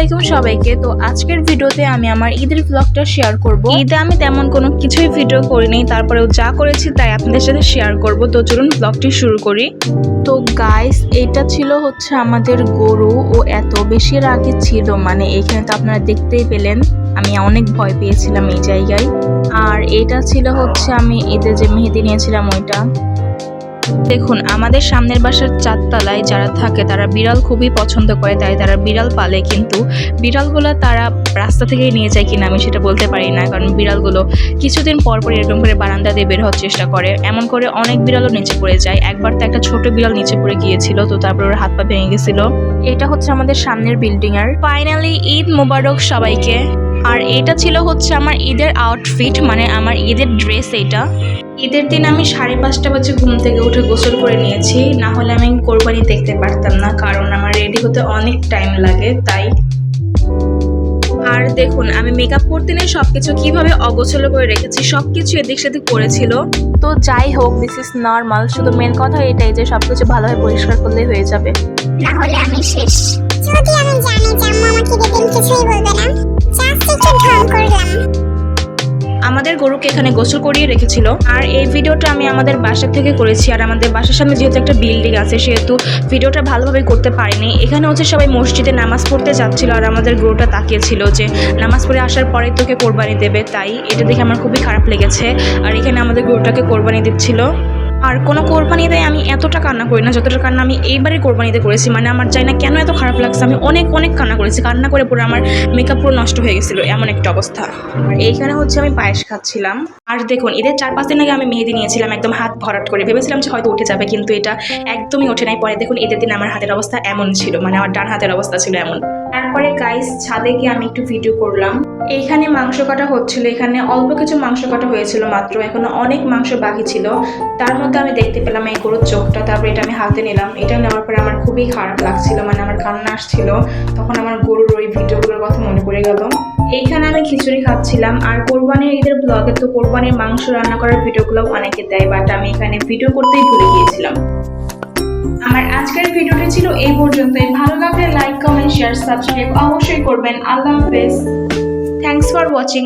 আলাইকুম সবাইকে। তো আজকের ভিডিওতে আমি আমার ঈদের ব্লগটা শেয়ার করব। ঈদে আমি তেমন কোনো কিছুই ভিডিও করিনি, তারপরেও যা করেছি তাই আপনাদের সাথে শেয়ার করব। তো চলুন ব্লগটি শুরু করি। তো গাইস, এটা ছিল হচ্ছে আমাদের গরু। ও এত বেশি রাগী ছিল, মানে এখানে তো আপনারা দেখতেই পেলেন আমি অনেক ভয় পেয়েছিলাম এই জায়গায়। আর এটা ছিল হচ্ছে আমি ঈদে যে মেহেদি নিয়েছিলাম ওইটা। দেখুন, আমাদের সামনের বাসার চারতলায় যারা থাকে তারা বিড়াল খুবই পছন্দ করে, তাই তারা বিড়াল পালে। কিন্তু বিড়ালগুলো তারা রাস্তা থেকেই নিয়ে যায় কিনা আমি সেটা বলতে পারি না, কারণ বিড়ালগুলো কিছুদিন পর পর এরকম করে বারান্দা দিয়ে বের হওয়ার চেষ্টা করে। এমন করে অনেক বিড়ালও নিচে পড়ে যায়। একবার তো একটা ছোট বিড়াল নিচে পড়ে গিয়েছিল, তো তারপর ওর হাত পা ভেঙে গেছিল। এটা হচ্ছে আমাদের সামনের বিল্ডিং এর। ফাইনালি ঈদ মোবারক সবাইকে। আর এটা ছিল হচ্ছে আমার ঈদের আউটফিট, মানে আমার ঈদের ড্রেস। এটা ঈদের দিন আমি 5:30 বাজে ঘুম থেকে উঠে গোসল করে নিয়েছি, না হলে আমি কোরবানি দেখতে পারতাম না, কারণ আমার রেডি হতে অনেক টাইম লাগে তাই। আর দেখুন, আমি মেকআপ করতে নেই সবকিছু কিভাবে অগোছলো করে রেখেছি, সবকিছু এদিক সেদিক করেছিল। তো যাই হোক, দিস ইজ নর্মাল। শুধু মেন কথা এটাই যে সবকিছু ভালোভাবে পরিষ্কার করলেই হয়ে যাবে, না হলে আমি শেষ। যদি আমি জানি যে আম্মু আমাকে দেখে কিছুই বলবে না, জাস্ট একটু ঢং করলাম। আমাদের গরুকে এখানে গোসল করিয়ে রেখেছিল। আর এই ভিডিওটা আমি আমাদের বাসা থেকে করেছি। আর আমাদের বাসার সামনে যেহেতু একটা বিল্ডিং আছে, সেহেতু ভিডিওটা ভালোভাবে করতে পারিনি। এখানে হচ্ছে সবাই মসজিদে নামাজ পড়তে যাচ্ছিল, আর আমাদের গরুটা তাকিয়েছিল যে নামাজ পড়ে আসার পরে তোকে কোরবানি দেবে, তাই এটা দেখে আমার খুবই খারাপ লেগেছে। আর এখানে আমাদের গরুটাকে কোরবানি দিচ্ছিল। আর কোনো কোরবানিতে আমি এতটা কান্না করি না যতটা কান্না আমি এইবারে কোরবানিতে করেছি। মানে আমার জানি না কেন এত খারাপ লাগছে, আমি অনেক অনেক কান্না করেছি। কান্না করে পুরো আমার মেকআপ পুরো নষ্ট হয়ে গেছিলো, এমন একটা অবস্থা। আর এইখানে হচ্ছে আমি পায়েস খাচ্ছিলাম। আর দেখুন, ঈদের 4-5 দিন আগে আমি মেহেদি নিয়েছিলাম একদম হাত ভরাট করে, ভেবেছিলাম যে হয়তো উঠে যাবে, কিন্তু এটা একদমই ওঠে নাই। পরে দেখুন ঈদের দিন আমার হাতের অবস্থা এমন ছিল, মানে আমার ডান হাতের অবস্থা ছিল এমন। তারপরে গাইস, ছাদে গিয়ে আমি একটু ভিডিও করলাম। এইখানে মাংস কাটা হচ্ছিল, এখানে অল্প কিছু মাংস কাটা হয়েছিল মাত্র, এখনো অনেক মাংস বাকি ছিল। তার মধ্যে আমি দেখতে পেলাম এই গরুর চোখটা, তারপরে এটা আমি হাতে নিলাম। এটা নেওয়ার পরে আমার খুবই খারাপ লাগছিল, মানে আমার কান্না আসছিল। তখন আমার গরুর ওই ভিডিওগুলোর কথা মনে পড়ে গেল। এইখানে আমি খিচুড়ি খাচ্ছিলাম। আর কোরবানির ঈদের ব্লগে তো কোরবানির মাংস রান্না করার ভিডিওগুলো অনেকে দেয়, বাট আমি এখানে ভিডিও করতেই ভুলে গিয়েছিলাম। আমার আজকের ভিডিওটি ছিল এই পর্যন্তই। ভালো লাগলে লাইক, কমেন্ট, শেয়ার, সাবস্ক্রাইব অবশ্যই করবেন। আল্লাহ হাফেজ। Thanks for watching.